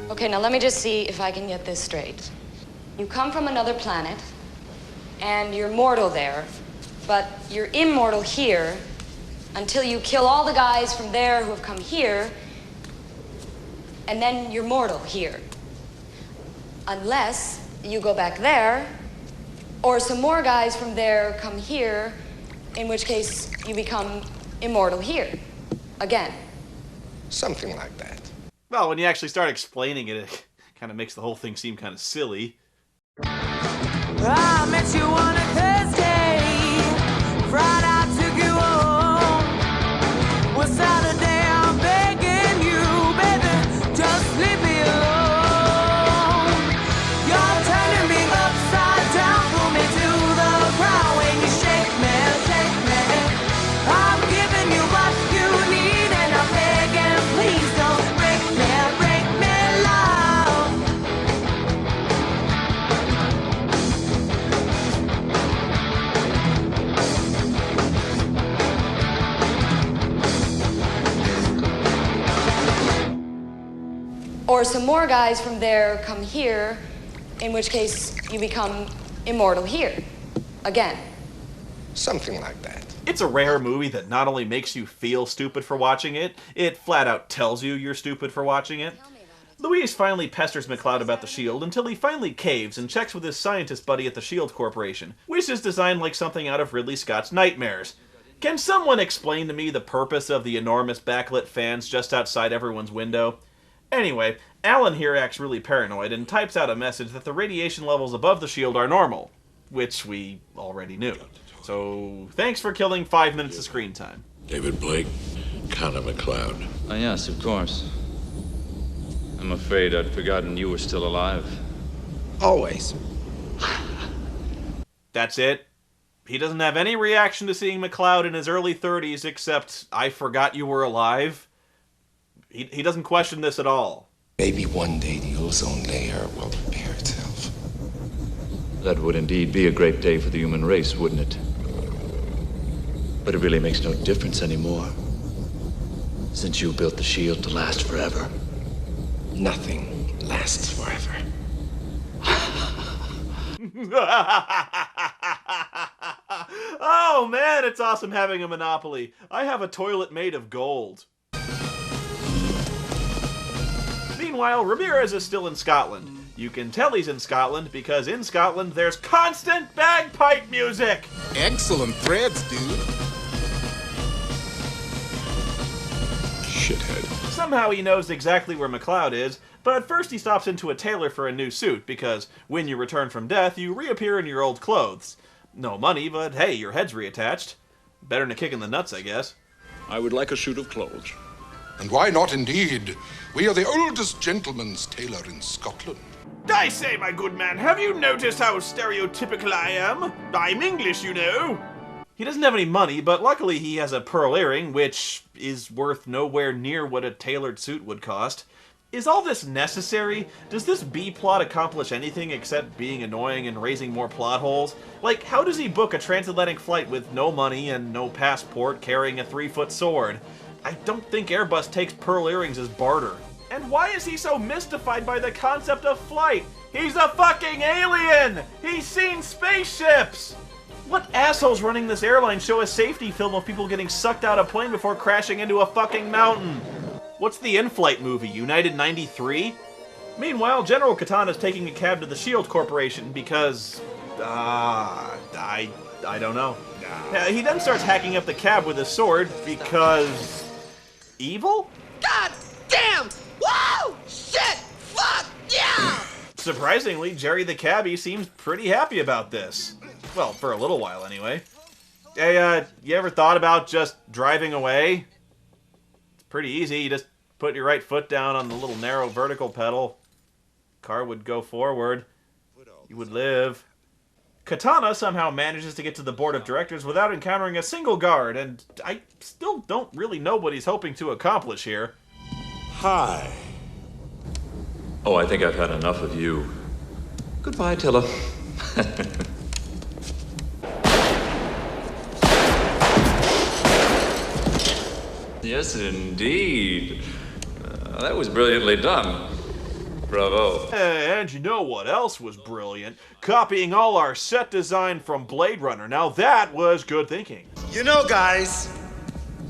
Okay, now let me just see if I can get this straight. You come from another planet, and you're mortal there, but you're immortal here until you kill all the guys from there who have come here, and then you're mortal here. Unless you go back there, or some more guys from there come here, in which case you become immortal here. Again. Something like that. Well, when you actually start explaining it, it kind of makes the whole thing seem kind of silly. I met you on a Thursday, Friday I took you home. Well, Saturday I'm begging you, baby, just leave me alone. You're turning me upside down, pull me to the ground when you shake me, shake me. I'm giving you what you need and I'm begging, please don't break me love. Or some more guys from there come here, in which case you become immortal here. Again. Something like that. It's a rare movie that not only makes you feel stupid for watching it, it flat out tells you you're stupid for watching it. Louise finally pesters MacLeod about the shield until he finally caves and checks with his scientist buddy at the Shield Corporation, which is designed like something out of Ridley Scott's Nightmares. Can someone explain to me the purpose of the enormous backlit fans just outside everyone's window? Anyway, Alan here acts really paranoid and types out a message that the radiation levels above the shield are normal, which we already knew. So, thanks for killing 5 minutes of screen time. David Blake, Connor MacLeod. Oh, yes, of course. I'm afraid I'd forgotten you were still alive. Always. That's it. He doesn't have any reaction to seeing MacLeod in his early 30s except, I forgot you were alive. He doesn't question this at all. Maybe one day the ozone layer will repair itself. That would indeed be a great day for the human race, wouldn't it? But it really makes no difference anymore, since you built the shield to last forever. Nothing lasts forever. Oh man, it's awesome having a Monopoly. I have a toilet made of gold. Meanwhile, Ramirez is still in Scotland. You can tell he's in Scotland because in Scotland there's constant bagpipe music! Excellent threads, dude. Shithead. Somehow he knows exactly where MacLeod is, but first he stops into a tailor for a new suit because when you return from death, you reappear in your old clothes. No money, but hey, your head's reattached. Better than a kick in the nuts, I guess. I would like a suit of clothes. And why not indeed? We are the oldest gentleman's tailor in Scotland. I say, my good man, have you noticed how stereotypical I am? I'm English, you know. He doesn't have any money, but luckily he has a pearl earring, which is worth nowhere near what a tailored suit would cost. Is all this necessary? Does this B-plot accomplish anything except being annoying and raising more plot holes? Like, how does he book a transatlantic flight with no money and no passport carrying a 3-foot sword? I don't think Airbus takes pearl earrings as barter. And why is he so mystified by the concept of flight? He's a fucking alien! He's seen spaceships! What assholes running this airline show a safety film of people getting sucked out of a plane before crashing into a fucking mountain? What's the in-flight movie, United 93? Meanwhile, General Katana is taking a cab to the Shield Corporation because... I don't know. He then starts hacking up the cab with his sword because... evil? God damn! Whoa! Shit! Fuck! Yeah! Surprisingly, Jerry the cabbie seems pretty happy about this. Well, for a little while anyway. Hey, you ever thought about just driving away? It's pretty easy. You just put your right foot down on the little narrow vertical pedal. Car would go forward. You would live. Katana somehow manages to get to the board of directors without encountering a single guard, and I still don't really know what he's hoping to accomplish here. Hi. Oh, I think I've had enough of you. Goodbye, Tilla. Yes, indeed. That was brilliantly done. Bravo. And you know what else was brilliant? Copying all our set design from Blade Runner. Now that was good thinking. You know, guys,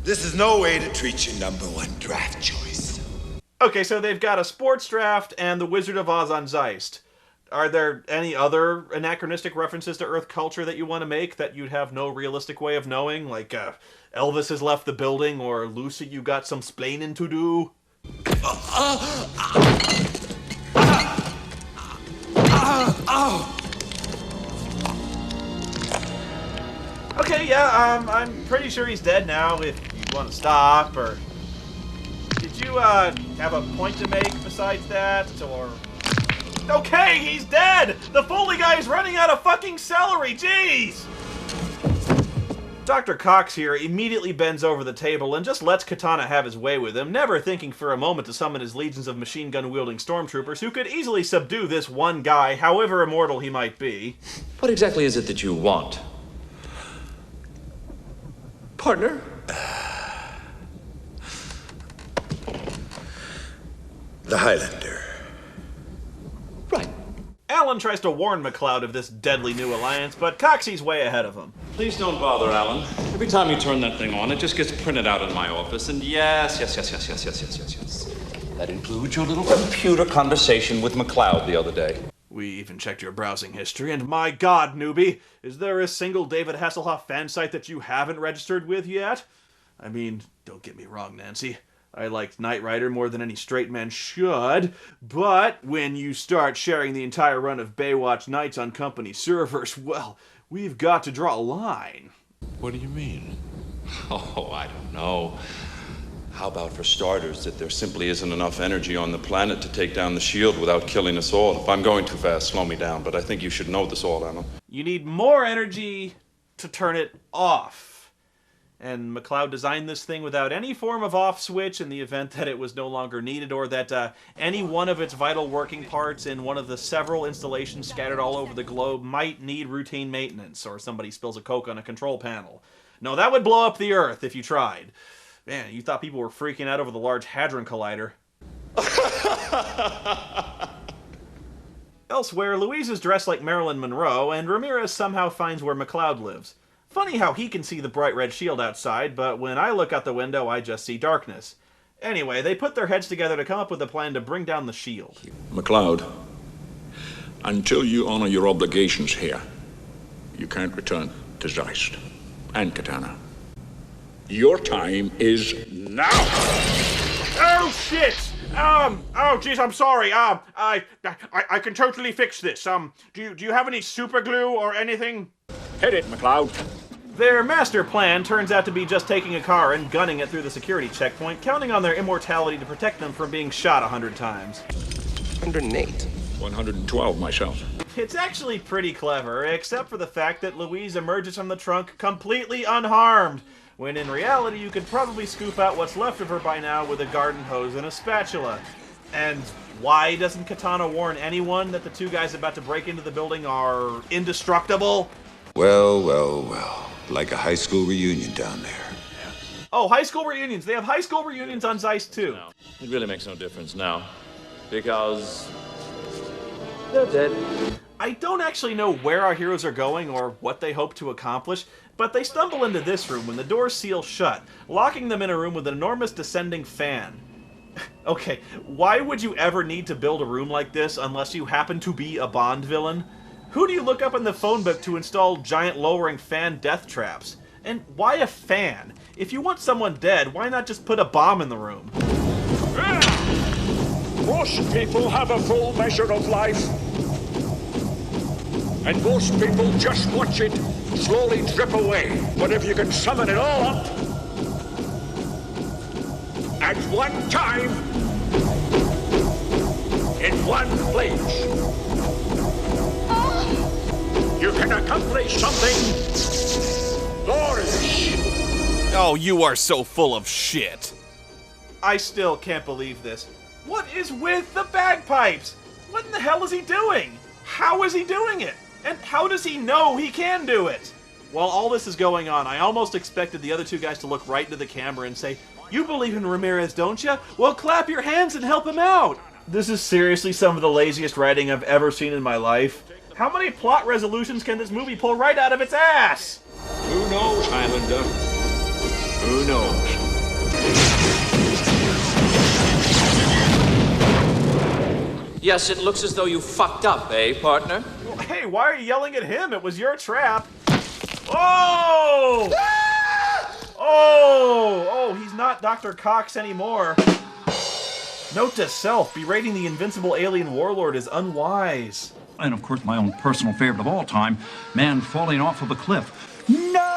this is no way to treat your #1 draft choice. Okay, so they've got a sports draft and the Wizard of Oz on Zeist. Are there any other anachronistic references to Earth culture that you want to make that you'd have no realistic way of knowing? Like, Elvis has left the building, or Lucy, you got some splaining to do? Okay, yeah, I'm pretty sure he's dead now, if you want to stop, or... Did you, have a point to make besides that, or... Okay, he's dead! The Foley guy's running out of fucking celery, jeez! Dr. Cox here immediately bends over the table and just lets Katana have his way with him, never thinking for a moment to summon his legions of machine gun-wielding stormtroopers who could easily subdue this one guy, however immortal he might be. What exactly is it that you want? Partner? The Highlander. Right. Alan tries to warn MacLeod of this deadly new alliance, but Coxey's way ahead of him. Please don't bother, Alan. Every time you turn that thing on, it just gets printed out in my office, and yes. That includes your little computer conversation with MacLeod the other day. We even checked your browsing history, and my god, newbie, is there a single David Hasselhoff fan site that you haven't registered with yet? I mean, don't get me wrong, Nancy. I liked Knight Rider more than any straight man should, but when you start sharing the entire run of Baywatch Nights on company servers, well, we've got to draw a line. What do you mean? Oh, I don't know. How about, for starters, that there simply isn't enough energy on the planet to take down the shield without killing us all? If I'm going too fast, slow me down, but I think you should know this all, Alan. You need more energy to turn it off. And MacLeod designed this thing without any form of off switch in the event that it was no longer needed, or that any one of its vital working parts in one of the several installations scattered all over the globe might need routine maintenance, or somebody spills a Coke on a control panel. No, that would blow up the Earth if you tried. Man, you thought people were freaking out over the Large Hadron Collider. Elsewhere, Louise is dressed like Marilyn Monroe, and Ramirez somehow finds where MacLeod lives. Funny how he can see the bright red shield outside, but when I look out the window, I just see darkness. Anyway, they put their heads together to come up with a plan to bring down the shield. MacLeod, until you honor your obligations here, you can't return to Zeist and Katana. Your time is now! Oh, shit! Oh, jeez, I'm sorry. I can totally fix this. Do you have any super glue or anything? Hit it, MacLeod. Their master plan turns out to be just taking a car and gunning it through the security checkpoint, counting on their immortality to protect them from being shot 100 times. 108. 112 myself. It's actually pretty clever, except for the fact that Louise emerges from the trunk completely unharmed, when in reality you could probably scoop out what's left of her by now with a garden hose and a spatula. And why doesn't Katana warn anyone that the two guys about to break into the building are indestructible? Well. Like a high school reunion down there. Oh, high school reunions. They have high school reunions on Zeist, too. No, it really makes no difference now. Because they're dead. I don't actually know where our heroes are going or what they hope to accomplish, but they stumble into this room when the doors seal shut, locking them in a room with an enormous descending fan. Okay, why would you ever need to build a room like this unless you happen to be a Bond villain? Who do you look up in the phone book to install giant lowering fan death traps? And why a fan? If you want someone dead, why not just put a bomb in the room? Most people have a full measure of life. And most people just watch it slowly drip away. But if you can summon it all up at one time, in one place, you can accomplish something glorious. Oh, you are so full of shit. I still can't believe this. What is with the bagpipes? What in the hell is he doing? How is he doing it? And how does he know he can do it? While all this is going on, I almost expected the other two guys to look right into the camera and say, "You believe in Ramirez, don't you? Well, clap your hands and help him out." This is seriously some of the laziest writing I've ever seen in my life. How many plot resolutions can this movie pull right out of its ass? Who knows, Highlander? Who knows? Yes, it looks as though you fucked up, eh, partner? Hey, why are you yelling at him? It was your trap. Oh! Oh, he's not Dr. Cox anymore. Note to self, berating the invincible alien warlord is unwise. And of course, my own personal favorite of all time, man falling off of a cliff. No!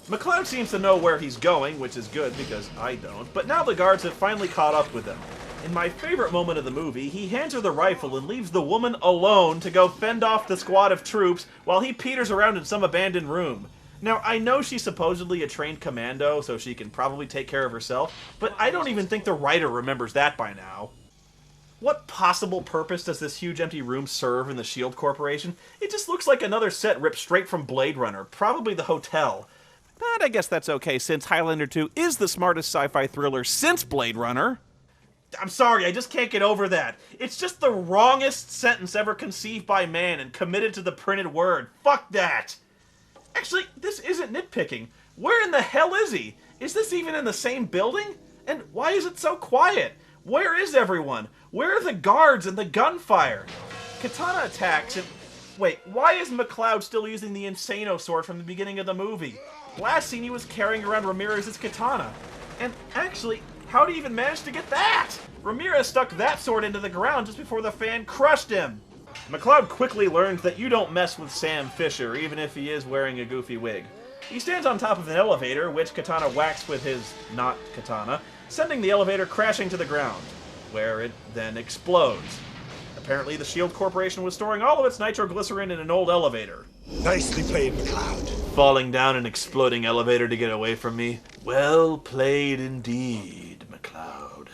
MacLeod seems to know where he's going, which is good because I don't, but now the guards have finally caught up with him. In my favorite moment of the movie, he hands her the rifle and leaves the woman alone to go fend off the squad of troops while he peters around in some abandoned room. Now, I know she's supposedly a trained commando, so she can probably take care of herself, but I don't even think the writer remembers that by now. What possible purpose does this huge empty room serve in the S.H.I.E.L.D. Corporation? It just looks like another set ripped straight from Blade Runner, probably the hotel. But I guess that's okay, since Highlander 2 is the smartest sci-fi thriller since Blade Runner. I'm sorry, I just can't get over that. It's just the wrongest sentence ever conceived by man and committed to the printed word. Fuck that! Actually, this isn't nitpicking. Where in the hell is he? Is this even in the same building? And why is it so quiet? Where is everyone? Where are the guards and the gunfire? Katana attacks and... Wait, why is MacLeod still using the Insano sword from the beginning of the movie? Last scene he was carrying around Ramirez's katana. And actually, how did he even manage to get that? Ramirez stuck that sword into the ground just before the fan crushed him. MacLeod quickly learns that you don't mess with Sam Fisher, even if he is wearing a goofy wig. He stands on top of an elevator, which Katana whacks with his not-katana, sending the elevator crashing to the ground, where it then explodes. Apparently, the S.H.I.E.L.D. Corporation was storing all of its nitroglycerin in an old elevator. Nicely played, MacLeod. Falling down an exploding elevator to get away from me. Well played indeed, MacLeod.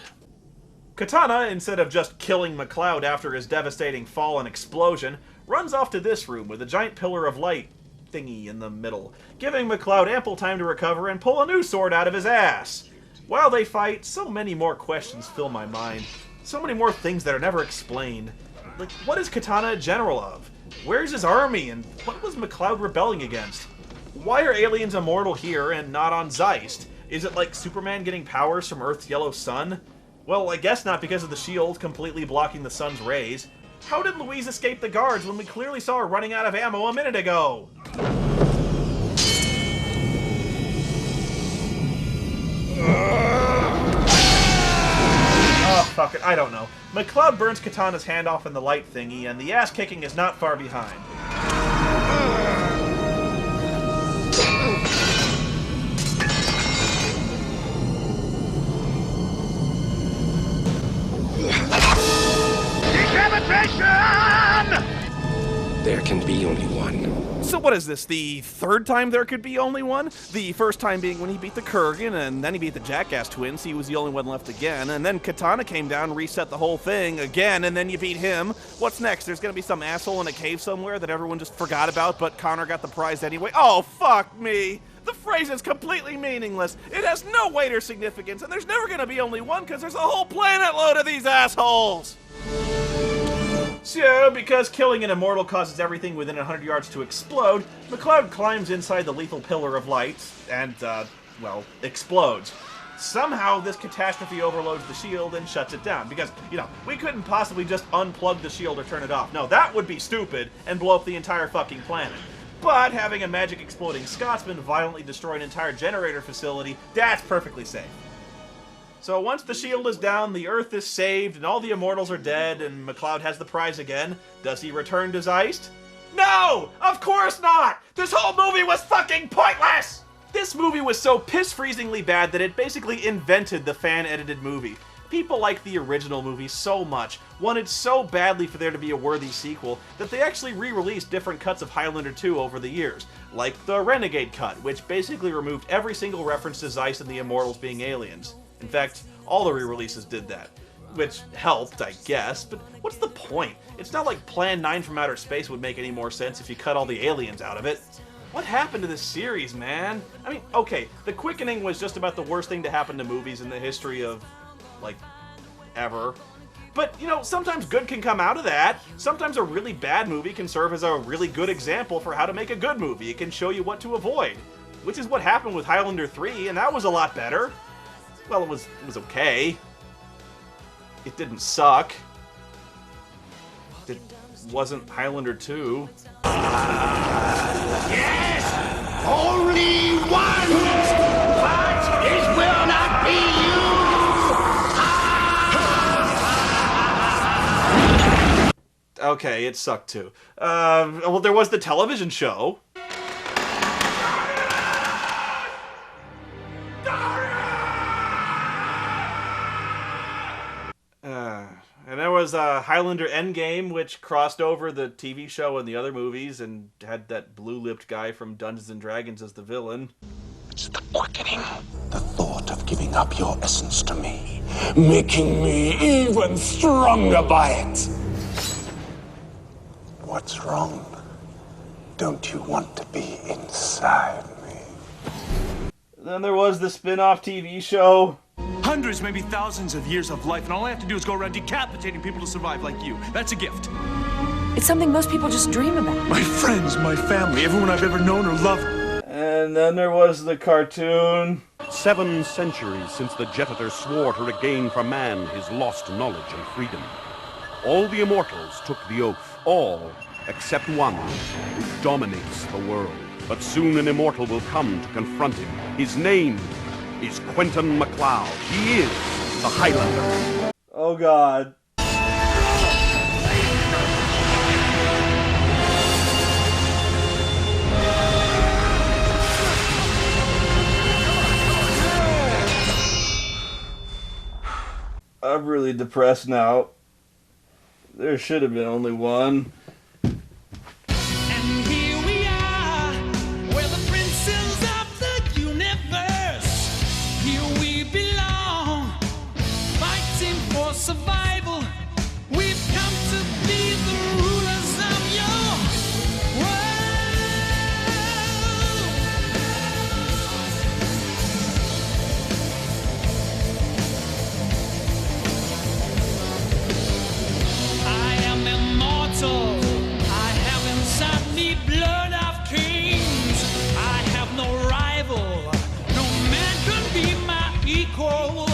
Katana, instead of just killing MacLeod after his devastating fall and explosion, runs off to this room with a giant pillar of light thingy in the middle, giving MacLeod ample time to recover and pull a new sword out of his ass. While they fight, so many more questions fill my mind. So many more things that are never explained. Like, what is Katana a general of? Where's his army, and what was MacLeod rebelling against? Why are aliens immortal here and not on Zeist? Is it like Superman getting powers from Earth's yellow sun? Well, I guess not because of the shield completely blocking the sun's rays. How did Louise escape the guards when we clearly saw her running out of ammo a minute ago? Oh, fuck it, I don't know. MacLeod burns Katana's hand off in the light thingy, and the ass-kicking is not far behind. Decapitation! There can be only one. So what is this, the third time there could be only one? The first time being when he beat the Kurgan, and then he beat the Jackass twins, he was the only one left again, and then Katana came down, reset the whole thing again, and then you beat him. What's next? There's gonna be some asshole in a cave somewhere that everyone just forgot about, but Connor got the prize anyway? Oh, fuck me! The phrase is completely meaningless. It has no weight or significance, and there's never gonna be only one because there's a whole planet load of these assholes! So, because killing an immortal causes everything within 100 yards to explode, MacLeod climbs inside the lethal pillar of light and, well, explodes. Somehow, this catastrophe overloads the shield and shuts it down, because, we couldn't possibly just unplug the shield or turn it off. No, that would be stupid and blow up the entire fucking planet. But having a magic exploding Scotsman violently destroy an entire generator facility, that's perfectly safe. So once the shield is down, the Earth is saved, and all the immortals are dead, and MacLeod has the prize again. Does he return to Zeist? No! Of course not! This whole movie was fucking pointless! This movie was so piss-freezingly bad that it basically invented the fan-edited movie. People liked the original movie so much, wanted so badly for there to be a worthy sequel, that they actually re-released different cuts of Highlander 2 over the years, like the Renegade cut, which basically removed every single reference to Zeist and the Immortals being aliens. In fact, all the re-releases did that. Which helped, I guess, but what's the point? It's not like Plan 9 from Outer Space would make any more sense if you cut all the aliens out of it. What happened to this series, man? I mean, okay, The Quickening was just about the worst thing to happen to movies in the history of, like, ever. But, you know, sometimes good can come out of that. Sometimes a really bad movie can serve as a really good example for how to make a good movie. It can show you what to avoid. Which is what happened with Highlander 3, and that was a lot better. Well, it was okay. It didn't suck. It wasn't Highlander 2. Yes! Only one! But it will not be you! Okay, it sucked too. Well, there was the television show. And there was Highlander Endgame, which crossed over the TV show and the other movies and had that blue-lipped guy from Dungeons & Dragons as the villain. It's the quickening. The thought of giving up your essence to me, making me even stronger by it. What's wrong? Don't you want to be inside me? Then there was the spin-off TV show. Hundreds, maybe thousands of years of life, and all I have to do is go around decapitating people to survive like you. That's a gift. It's something most people just dream about. My friends, my family, everyone I've ever known or loved. And then there was the cartoon. 7 centuries since the Jetitor swore to regain for man his lost knowledge and freedom. All the immortals took the oath, all except one who dominates the world. But soon an immortal will come to confront him. His name is Quentin MacLeod. He is the Highlander. Oh God. I'm really depressed now. There should have been only one. Survival, we've come to be the rulers of your world. I am immortal. I have inside me blood of kings. I have no rival. No man can be my equal.